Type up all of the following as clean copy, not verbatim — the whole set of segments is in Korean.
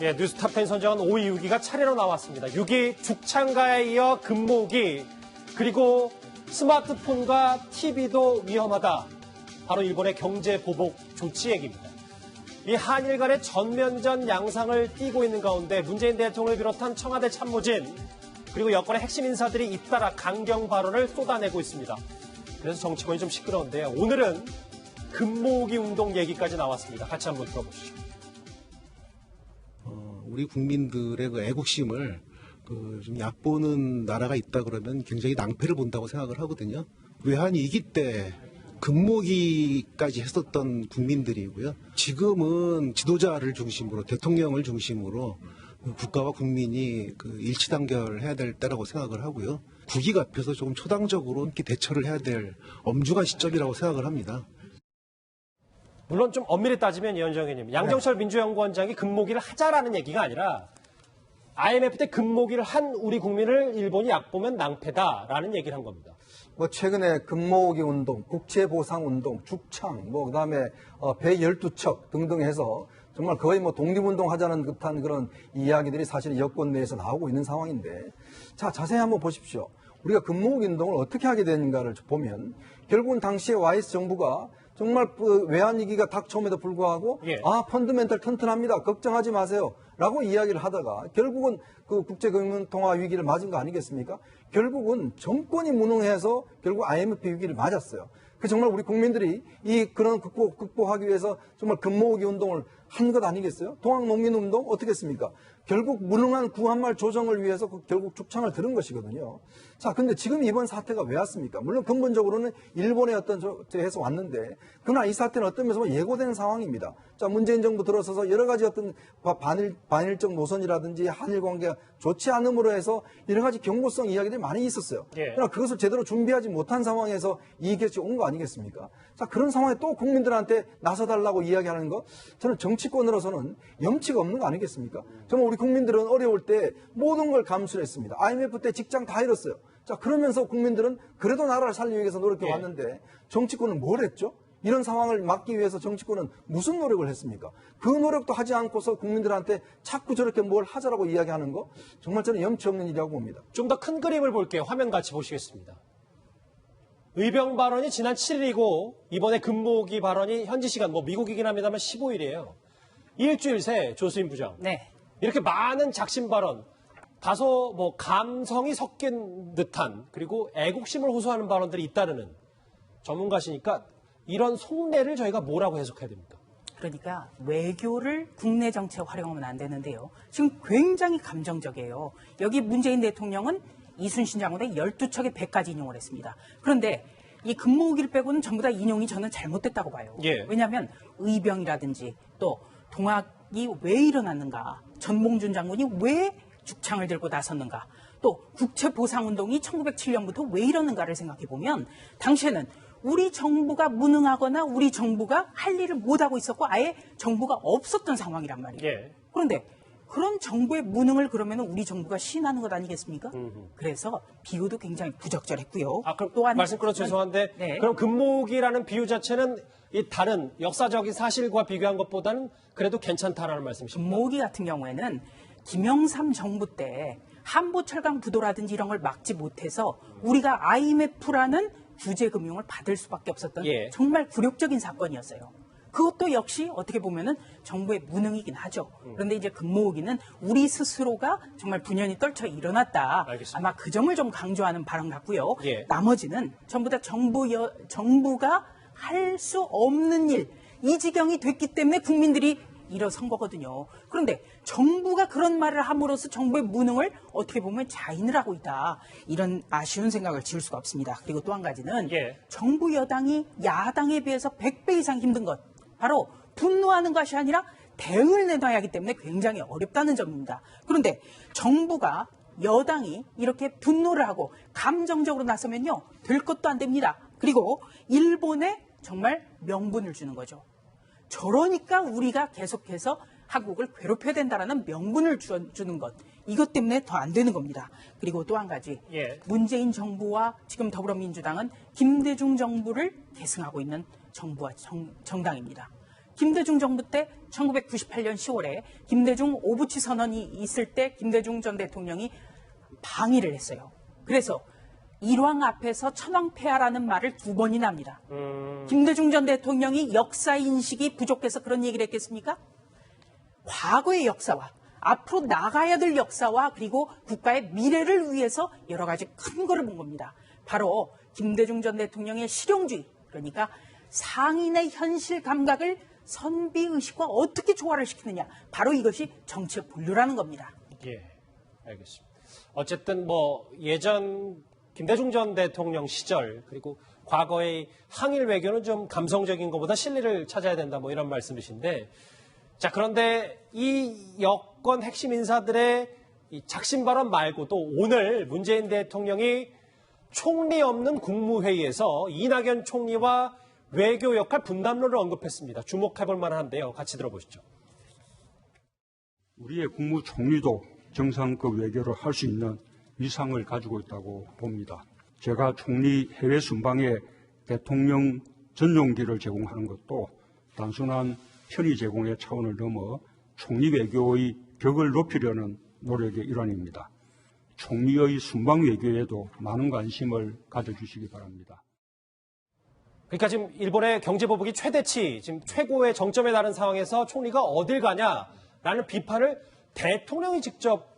예, 뉴스탑10 선정한 5위 6위가 차례로 나왔습니다. 6위 죽창가에 이어 금모기, 그리고 스마트폰과 TV도 위험하다. 바로 일본의 경제 보복 조치 얘기입니다. 이 한일 간의 전면전 양상을 띠고 있는 가운데 문재인 대통령을 비롯한 청와대 참모진, 그리고 여권의 핵심 인사들이 잇따라 강경 발언을 쏟아내고 있습니다. 그래서 정치권이 좀 시끄러운데요. 오늘은 금모으기 운동 얘기까지 나왔습니다. 같이 한번 들어보시죠. 우리 국민들의 그 애국심을 좀 얕보는 나라가 있다 그러면 굉장히 낭패를 본다고 생각을 하거든요. 외환위기 때 금모기까지 했었던 국민들이고요. 지금은 지도자를 중심으로, 대통령을 중심으로 국가와 국민이 일치단결해야 될 때라고 생각을 하고요. 국익 앞에서 조금 초당적으로 이렇게 대처를 해야 될 엄중한 시점이라고 생각을 합니다. 물론 좀 엄밀히 따지면 이현정 의원님, 양정철 민주연구원장이 금모기를 하자라는 얘기가 아니라 IMF 때 금모기를 한 우리 국민을 일본이 얕보면 낭패다라는 얘기를 한 겁니다. 최근에 금모으기 운동, 국채보상 운동, 죽창, 그다음에 배 12척 등등 해서 정말 거의 독립운동 하자는 듯한 그런 이야기들이 사실 여권 내에서 나오고 있는 상황인데, 자, 자세히 한번 보십시오. 우리가 금모으기 운동을 어떻게 하게 되는가를 보면 결국은 당시에 YS 정부가 정말 외환위기가 닥쳐옴에도 불구하고 펀드멘털 튼튼합니다. 걱정하지 마세요. 라고 이야기를 하다가 결국은 그 국제금융통화 위기를 맞은 거 아니겠습니까? 결국은 정권이 무능해서 결국 IMF 위기를 맞았어요. 그 정말 우리 국민들이 그런 극복하기 위해서 정말 금모으기 운동을 한 것 아니겠어요? 동학농민운동 어떻게 했습니까? 결국 무능한 구한말 조정을 위해서 결국 죽창을 들은 것이거든요. 자, 근데 지금 이번 사태가 왜 왔습니까? 물론 근본적으로는 일본의 어떤 해서 왔는데, 그러나 이 사태는 어떤 면에서 예고된 상황입니다. 자, 문재인 정부 들어서서 여러 가지 어떤 반일적 노선이라든지 한일 관계가 좋지 않음으로 해서 여러 가지 경고성 이야기들이 많이 있었어요. 그러나 그것을 제대로 준비하지 못한 상황에서 이 결정이 온 거 아니겠습니까? 자, 그런 상황에 또 국민들한테 나서달라고 이야기하는 거, 저는 정치권으로서는 염치가 없는 거 아니겠습니까? 정말 우리 국민들은 어려울 때 모든 걸 감수를 했습니다. IMF 때 직장 다 잃었어요. 자, 그러면서 국민들은 그래도 나라를 살리기 위해서 노력해 왔는데 정치권은 뭘 했죠? 이런 상황을 막기 위해서 정치권은 무슨 노력을 했습니까? 그 노력도 하지 않고서 국민들한테 자꾸 저렇게 뭘 하자라고 이야기하는 거, 정말 저는 염치 없는 일이라고 봅니다. 좀 더 큰 그림을 볼게요. 화면 같이 보시겠습니다. 의병 발언이 지난 7일이고 이번에 금모으기 발언이 현지 시간 미국이긴 합니다만 15일이에요. 일주일 새 조수인 부장. 네. 이렇게 많은 작심 발언, 다소 감성이 섞인 듯한, 그리고 애국심을 호소하는 발언들이 잇따르는 전문가시니까 이런 속내를 저희가 뭐라고 해석해야 됩니까? 그러니까 외교를 국내 정치에 활용하면 안 되는데요. 지금 굉장히 감정적이에요. 여기 문재인 대통령은 이순신 장군의 12척의 배까지 인용을 했습니다. 그런데 이 금모으기를 빼고는 전부 다 인용이 저는 잘못됐다고 봐요. 왜냐하면 의병이라든지 또 동학이 왜 일어났는가, 전몽준 장군이 왜 죽창을 들고 나섰는가, 또 국채보상운동이 1907년부터 왜 이러는가를 생각해 보면 당시에는 우리 정부가 무능하거나 우리 정부가 할 일을 못하고 있었고 아예 정부가 없었던 상황이란 말이에요. 그런데 그런 정부의 무능을 그러면 우리 정부가 시인하는 것 아니겠습니까? 그래서 비유도 굉장히 부적절했고요. 그럼 또한 말씀 끊어 죄송한데 그럼 금모으기라는 비유 자체는 이 다른 역사적인 사실과 비교한 것보다는 그래도 괜찮다라는 말씀이십니까? 금모으기 같은 경우에는 김영삼 정부 때 한보철강 부도라든지 이런 걸 막지 못해서 우리가 IMF라는 구제금융을 받을 수밖에 없었던 정말 굴욕적인 사건이었어요. 그것도 역시 어떻게 보면은 정부의 무능이긴 하죠. 그런데 이제 금모으기는 우리 스스로가 정말 분연히 떨쳐 일어났다. 알겠습니다. 아마 그 점을 좀 강조하는 발언 같고요. 나머지는 전부 다 정부가 할 수 없는 일, 이 지경이 됐기 때문에 국민들이 일어선 거거든요. 그런데 정부가 그런 말을 함으로써 정부의 무능을 어떻게 보면 자인을 하고 있다. 이런 아쉬운 생각을 지을 수가 없습니다. 그리고 또 한 가지는 정부 여당이 야당에 비해서 100배 이상 힘든 것. 바로 분노하는 것이 아니라 대응을 내놔야 하기 때문에 굉장히 어렵다는 점입니다. 그런데 정부가 여당이 이렇게 분노를 하고 감정적으로 나서면요. 될 것도 안 됩니다. 그리고 일본에 정말 명분을 주는 거죠. 저러니까 우리가 계속해서 한국을 괴롭혀야 된다라는 명분을 주는 것. 이것 때문에 더 안 되는 겁니다. 그리고 또 한 가지. 문재인 정부와 지금 더불어민주당은 김대중 정부를 계승하고 있는 정부와 정당입니다. 김대중 정부 때 1998년 10월에 김대중 오부치 선언이 있을 때 김대중 전 대통령이 방위를 했어요. 그래서 일왕 앞에서 천왕폐하라는 말을 2번이나 합니다. 김대중 전 대통령이 역사 인식이 부족해서 그런 얘기를 했겠습니까? 과거의 역사와 앞으로 나가야 될 역사와 그리고 국가의 미래를 위해서 여러 가지 큰 거를 본 겁니다. 바로 김대중 전 대통령의 실용주의, 그러니까 상인의 현실 감각을 선비의식과 어떻게 조화를 시키느냐, 바로 이것이 정치의 본류라는 겁니다. 예, 알겠습니다. 어쨌든 뭐 예전 김대중 전 대통령 시절 그리고 과거의 항일 외교는 좀 감성적인 것보다 실리를 찾아야 된다 뭐 이런 말씀이신데, 자 그런데 이 여권 핵심 인사들의 이 작심 발언 말고도 오늘 문재인 대통령이 총리 없는 국무회의에서 이낙연 총리와 외교 역할 분담론을 언급했습니다. 주목해볼 만한데요. 같이 들어보시죠. 우리의 국무총리도 정상급 외교를 할 수 있는 위상을 가지고 있다고 봅니다. 제가 총리 해외 순방에 대통령 전용기를 제공하는 것도 단순한 편의 제공의 차원을 넘어 총리 외교의 격을 높이려는 노력의 일환입니다. 총리의 순방 외교에도 많은 관심을 가져주시기 바랍니다. 그러니까 지금 일본의 경제보복이 최대치, 지금 최고의 정점에 달한 상황에서 총리가 어딜 가냐라는 비판을 대통령이 직접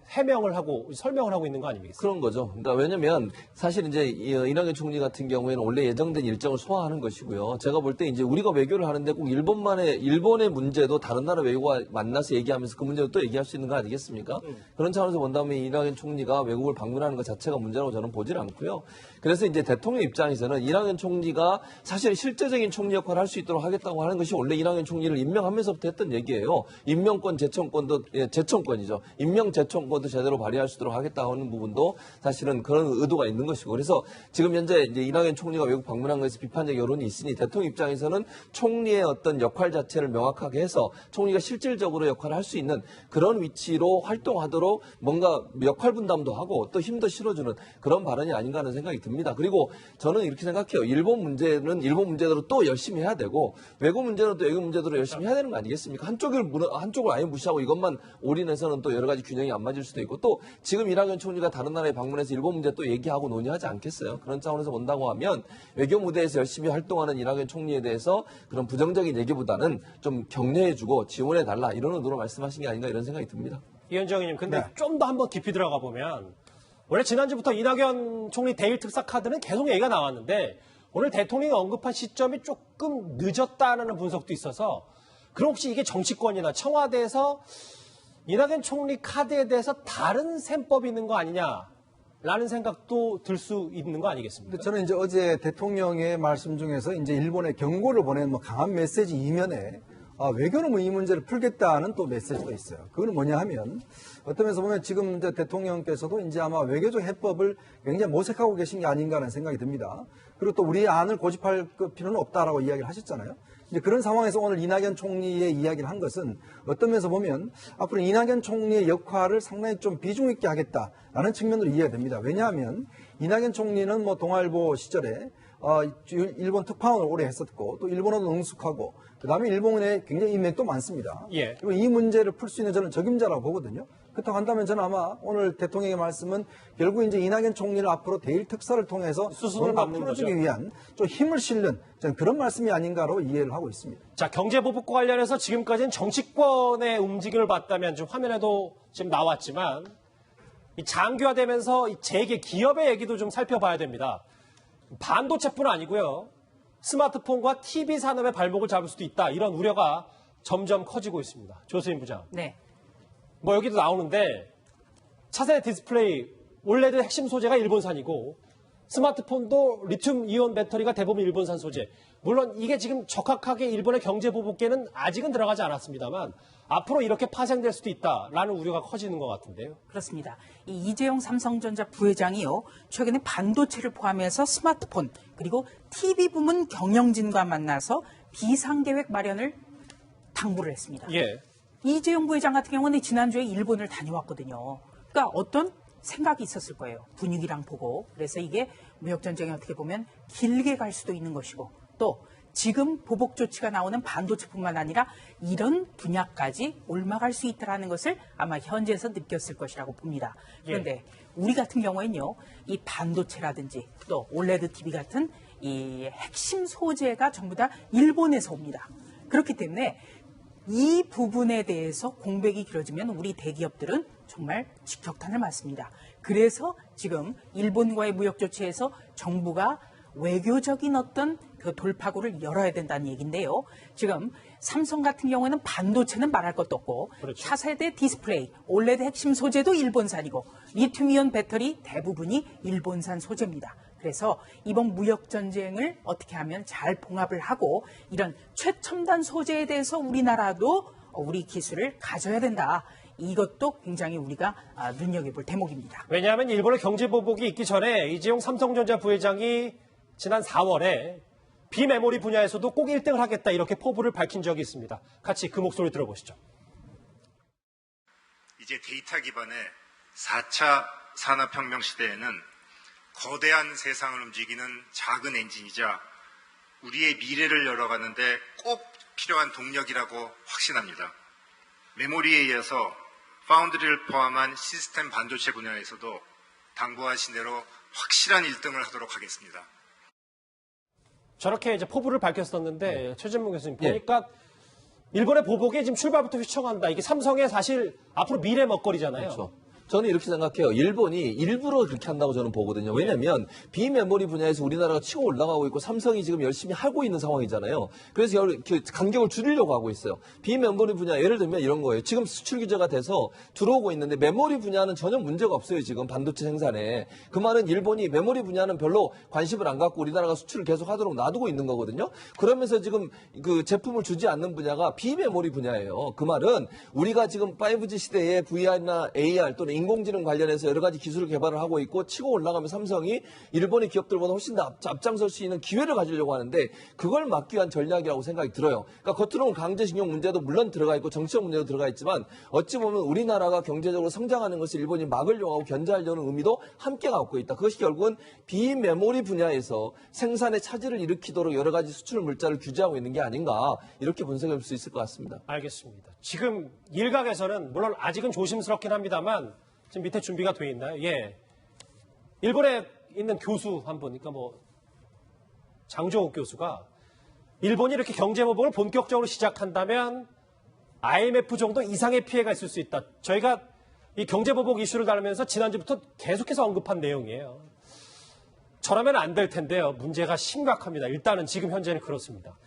해명을 하고 설명을 하고 있는 거 아닙니까? 그런 거죠. 그러니까 왜냐면 사실 이제 이낙연 총리 같은 경우에는 원래 예정된 일정을 소화하는 것이고요. 제가 볼 때 이제 우리가 외교를 하는데 꼭 일본의 문제도 다른 나라 외교가 만나서 얘기하면서 그 문제도 또 얘기할 수 있는 거 아니겠습니까? 그런 차원에서 본다면 이낙연 총리가 외국을 방문하는 것 자체가 문제라고 저는 보질 않고요. 그래서 이제 대통령 입장에서는 이낙연 총리가 사실 실제적인 총리 역할을 할 수 있도록 하겠다고 하는 것이 원래 이낙연 총리를 임명하면서부터 했던 얘기예요. 임명권, 제청권도 제청권이죠. 임명, 제청권도 제대로 발휘할 수 있도록 하겠다고 하는 부분도 사실은 그런 의도가 있는 것이고, 그래서 지금 현재 이제 이낙연 총리가 외국 방문한 것에서 비판적 여론이 있으니 대통령 입장에서는 총리의 어떤 역할 자체를 명확하게 해서 총리가 실질적으로 역할을 할 수 있는 그런 위치로 활동하도록 뭔가 역할 분담도 하고 또 힘도 실어주는 그런 발언이 아닌가 하는 생각이 듭니다. 그리고 저는 이렇게 생각해요. 일본 문제는 일본 문제대로 또 열심히 해야 되고 외국 문제는 또 외국 문제대로 열심히 해야 되는 거 아니겠습니까? 한쪽을 아예 무시하고 이것만 올인해서는 또 여러 가지 균형이 안 맞을 수도 있고, 또 지금 이낙연 총리가 다른 나라에 방문해서 일본 문제 또 얘기하고 논의하지 않겠어요? 그런 차원에서 본다고 하면 외교 무대에서 열심히 활동하는 이낙연 총리에 대해서 그런 부정적인 얘기보다는 좀 격려해주고 지원해달라 이런 의도로 말씀하신 게 아닌가 이런 생각이 듭니다. 이현정 의원님, 근데 좀 더 한번 깊이 들어가 보면 원래 지난주부터 이낙연 총리 대일 특사 카드는 계속 얘기가 나왔는데 오늘 대통령이 언급한 시점이 조금 늦었다는 분석도 있어서, 그럼 혹시 이게 정치권이나 청와대에서 이낙연 총리 카드에 대해서 다른 셈법이 있는 거 아니냐라는 생각도 들 수 있는 거 아니겠습니까? 저는 이제 어제 대통령의 말씀 중에서 이제 일본에 경고를 보낸 강한 메시지 이면에 외교는 이 문제를 풀겠다는 또 메시지가 있어요. 그거는 뭐냐 하면 어떤 면에서 보면 지금 이제 대통령께서도 이제 아마 외교적 해법을 굉장히 모색하고 계신 게 아닌가라는 생각이 듭니다. 그리고 또 우리 안을 고집할 필요는 없다라고 이야기를 하셨잖아요. 이제 그런 상황에서 오늘 이낙연 총리의 이야기를 한 것은 어떤 면에서 보면 앞으로 이낙연 총리의 역할을 상당히 좀 비중 있게 하겠다라는 측면으로 이해가 됩니다. 왜냐하면 이낙연 총리는 뭐 동아일보 시절에 일본 특파원을 오래 했었고 또 일본어도 능숙하고 그다음에 일본에 굉장히 인맥도 많습니다. 예. 그리고 이 문제를 풀 수 있는 저는 적임자라고 보거든요. 그렇다고 한다면 저는 아마 오늘 대통령의 말씀은 결국 이제 이낙연 총리를 앞으로 대일 특사를 통해서 수순을 밟는 풀어주기 거죠. 위한 좀 힘을 실는 저는 그런 말씀이 아닌가로 이해를 하고 있습니다. 자, 경제보복과 관련해서 지금까지는 정치권의 움직임을 봤다면 좀 화면에도 지금 나왔지만 이 장기화되면서 이 재계 기업의 얘기도 좀 살펴봐야 됩니다. 반도체뿐 아니고요. 스마트폰과 TV 산업의 발목을 잡을 수도 있다. 이런 우려가 점점 커지고 있습니다. 조수인 부장. 네. 뭐 여기도 나오는데 차세대 디스플레이 원래도 핵심 소재가 일본산이고 스마트폰도 리튬 이온 배터리가 대부분 일본산 소재. 물론 이게 지금 적합하게 일본의 경제 보복계는 아직은 들어가지 않았습니다만 앞으로 이렇게 파생될 수도 있다라는 우려가 커지는 것 같은데요. 그렇습니다. 이 이재용 삼성전자 부회장이요, 최근에 반도체를 포함해서 스마트폰 그리고 TV 부문 경영진과 만나서 비상계획 마련을 당부를 했습니다. 예. 이재용 부회장 같은 경우는 지난주에 일본을 다녀왔거든요. 그러니까 어떤 생각이 있었을 거예요. 분위기랑 보고. 그래서 이게 무역전쟁이 어떻게 보면 길게 갈 수도 있는 것이고 또 지금 보복 조치가 나오는 반도체뿐만 아니라 이런 분야까지 올라갈 수 있다는 것을 아마 현지에서 느꼈을 것이라고 봅니다. 그런데 우리 같은 경우에는요, 이 반도체라든지 또 올레드 TV 같은 이 핵심 소재가 전부 다 일본에서 옵니다. 그렇기 때문에 이 부분에 대해서 공백이 길어지면 우리 대기업들은 정말 직격탄을 맞습니다. 그래서 지금 일본과의 무역 조치에서 정부가 외교적인 어떤 그 돌파구를 열어야 된다는 얘기인데요. 지금 삼성 같은 경우에는 반도체는 말할 것도 없고 그렇죠. 차세대 디스플레이, 올레드 핵심 소재도 일본산이고 리튬이온 배터리 대부분이 일본산 소재입니다. 그래서 이번 무역 전쟁을 어떻게 하면 잘 봉합을 하고 이런 최첨단 소재에 대해서 우리나라도 우리 기술을 가져야 된다. 이것도 굉장히 우리가 눈여겨볼 대목입니다. 왜냐하면 일본의 경제 보복이 있기 전에 이재용 삼성전자 부회장이 지난 4월에 비메모리 분야에서도 꼭 1등을 하겠다 이렇게 포부를 밝힌 적이 있습니다. 같이 그 목소리 들어보시죠. 이제 데이터 기반의 4차 산업혁명 시대에는 거대한 세상을 움직이는 작은 엔진이자 우리의 미래를 열어가는데 꼭 필요한 동력이라고 확신합니다. 메모리에 이어서 파운드리를 포함한 시스템 반도체 분야에서도 당부하신 대로 확실한 1등을 하도록 하겠습니다. 저렇게 이제 포부를 밝혔었는데 최진봉 교수님 보니까 일본의 보복이 지금 출발부터 휘청한다. 이게 삼성의 사실 앞으로 미래 먹거리잖아요. 그렇죠. 저는 이렇게 생각해요. 일본이 일부러 그렇게 한다고 저는 보거든요. 왜냐하면 비메모리 분야에서 우리나라가 치고 올라가고 있고 삼성이 지금 열심히 하고 있는 상황이잖아요. 그래서 간격을 줄이려고 하고 있어요. 비메모리 분야 예를 들면 이런 거예요. 지금 수출 규제가 돼서 들어오고 있는데 메모리 분야는 전혀 문제가 없어요. 지금 반도체 생산에. 그 말은 일본이 메모리 분야는 별로 관심을 안 갖고 우리나라가 수출을 계속 하도록 놔두고 있는 거거든요. 그러면서 지금 그 제품을 주지 않는 분야가 비메모리 분야예요. 그 말은 우리가 지금 5G 시대에 VR나 AR 또는 인공지능 관련해서 여러 가지 기술을 개발을 하고 있고 치고 올라가면 삼성이 일본의 기업들보다 훨씬 더 앞장설 수 있는 기회를 가지려고 하는데 그걸 막기 위한 전략이라고 생각이 들어요. 그러니까 겉으로는 강제징용 문제도 물론 들어가 있고 정치적 문제도 들어가 있지만 어찌 보면 우리나라가 경제적으로 성장하는 것을 일본이 막으려고 하고 견제하려는 의미도 함께 갖고 있다. 그것이 결국은 비메모리 분야에서 생산에 차질을 일으키도록 여러 가지 수출 물자를 규제하고 있는 게 아닌가 이렇게 분석해 볼 수 있을 것 같습니다. 알겠습니다. 지금 일각에서는 물론 아직은 조심스럽긴 합니다만 지금 밑에 준비가 돼 있나요? 예. 일본에 있는 교수 한 분, 그러니까 뭐 장종욱 교수가 일본이 이렇게 경제 보복을 본격적으로 시작한다면 IMF 정도 이상의 피해가 있을 수 있다. 저희가 이 경제 보복 이슈를 다루면서 지난주부터 계속해서 언급한 내용이에요. 저라면 안 될 텐데요. 문제가 심각합니다. 일단은 지금 현재는 그렇습니다.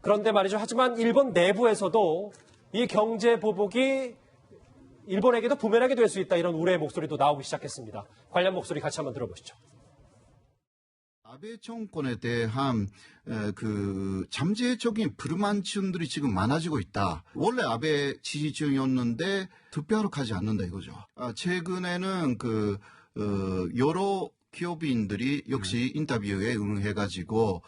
그런데 말이죠. 하지만 일본 내부에서도 이 경제 보복이 일본에게도 부메랑이 될 수 있다. 이런 우려의 목소리도 나오기 시작했습니다. 관련 목소리 같이 한번 들어보시죠. 아베 정권에 대한 그 잠재적인 불만층들이 지금 많아지고 있다. 원래 아베 지지층이었는데 투표하러 가지 않는다 이거죠. 최근에는 여러 기업인들이 역시 인터뷰에 응해가지고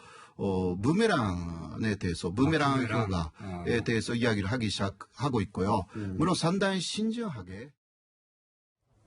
무메랑에 대해서 무메랑 효과에 대해서 이야기를 하기 시작하고 있고요. 물론 상당히 신중하게.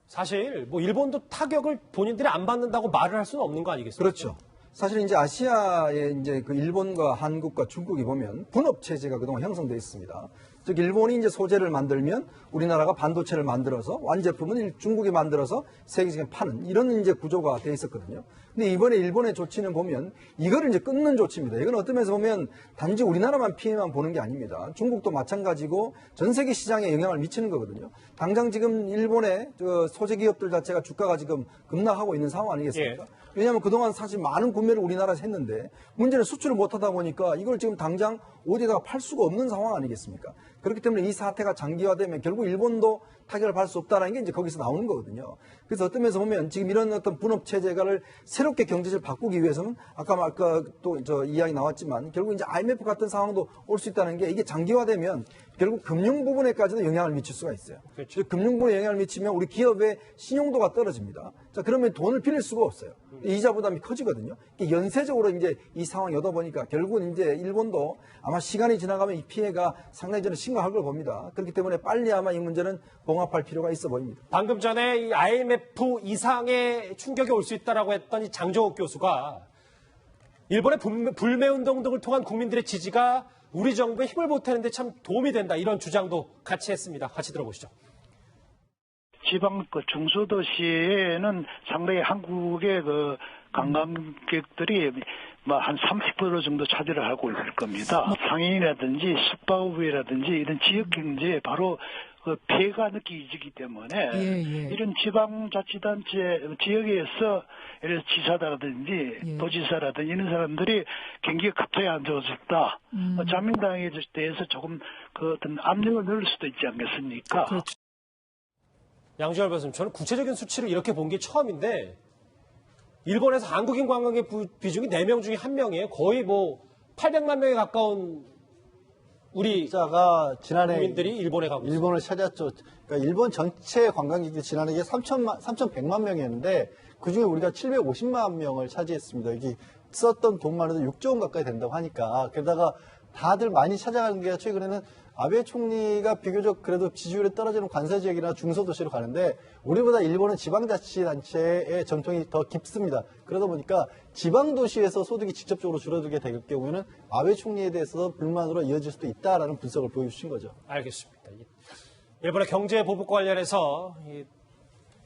사실 뭐 일본도 타격을 본인들이 안 받는다고 말을 할 수는 없는 거 아니겠습니까? 그렇죠. 사실 이제 아시아의 이제 그 일본과 한국과 중국이 보면 분업 체제가 그동안 형성되어 있습니다. 즉 일본이 이제 소재를 만들면 우리나라가 반도체를 만들어서 완제품은 중국이 만들어서 세계적인 파는 이런 이제 구조가 돼 있었거든요. 근데 이번에 일본의 조치는 보면 이거를 이제 끊는 조치입니다. 이건 어떤 면에서 보면 단지 우리나라만 피해만 보는 게 아닙니다. 중국도 마찬가지고 전 세계 시장에 영향을 미치는 거거든요. 당장 지금 일본의 소재 기업들 자체가 주가가 지금 급락하고 있는 상황 아니겠습니까? 예. 왜냐하면 그동안 사실 많은 구매를 우리나라에서 했는데 문제는 수출을 못하다 보니까 이걸 지금 당장 어디다가 팔 수가 없는 상황 아니겠습니까? 그렇기 때문에 이 사태가 장기화되면 결국 일본도 타격을 받을 수 없다는 게 이제 거기서 나오는 거거든요. 그래서 어떤 면에서 보면 지금 이런 어떤 분업 체제를 새롭게 경제를 바꾸기 위해서는 아까 또 이야기 나왔지만 결국 이제 IMF 같은 상황도 올 수 있다는 게 이게 장기화되면 결국 금융 부분에까지도 영향을 미칠 수가 있어요. 그렇죠. 금융 부분에 영향을 미치면 우리 기업의 신용도가 떨어집니다. 자, 그러면 돈을 빌릴 수가 없어요. 이자 부담이 커지거든요. 연쇄적으로 이제 이 상황이 오다 보니까 결국은 이제 일본도 아마 시간이 지나가면 이 피해가 상당히 저는 심각할 걸 봅니다. 그렇기 때문에 빨리 아마 이 문제는 봉합할 필요가 있어 보입니다. 방금 전에 이 IMF 이상의 충격이 올 수 있다라고 했던 이 장종욱 교수가 일본의 불매운동 등을 통한 국민들의 지지가 우리 정부에 힘을 보태는데 참 도움이 된다. 이런 주장도 같이 했습니다. 같이 들어보시죠. 지방 중소도시에는 상당히 한국의 관광객들이 한 30% 정도 차지를 하고 있을 겁니다. 상인이라든지 숙박업이라든지 이런 지역 경제에 바로 피해가 느껴지기 때문에 이런 지방자치단체 지역에서 예를 들어 지사라든지 도지사라든지 이런 사람들이 경기가 갑자기 안 좋아졌다. 자민당에 대해서 조금 어떤 압력을 넣을 수도 있지 않겠습니까? 그렇죠. 양지열 교수님, 저는 구체적인 수치를 이렇게 본 게 처음인데 일본에서 한국인 관광객 비중이 4명 중에 1명이에요. 거의 800만 명에 가까운 우리 자가 지난해 국민들이 일본에 가고 일본을 찾았죠. 그러니까 일본 전체 관광객이 지난해 3,100만 명이었는데 그중에 우리가 750만 명을 차지했습니다. 여기 썼던 돈만 해도 6조 원 가까이 된다고 하니까 게다가 다들 많이 찾아가는 게 최근에는 아베 총리가 비교적 그래도 지지율이 떨어지는 관서지역이나 중소도시로 가는데 우리보다 일본은 지방자치단체의 전통이 더 깊습니다. 그러다 보니까 지방도시에서 소득이 직접적으로 줄어들게 될 경우에는 아베 총리에 대해서 불만으로 이어질 수도 있다라는 분석을 보여주신 거죠. 알겠습니다. 일본의 경제 보복 관련해서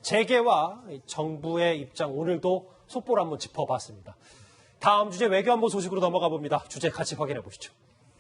재계와 정부의 입장 오늘도 속보를 한번 짚어봤습니다. 다음 주제 외교안보 소식으로 넘어가 봅니다. 주제 같이 확인해 보시죠.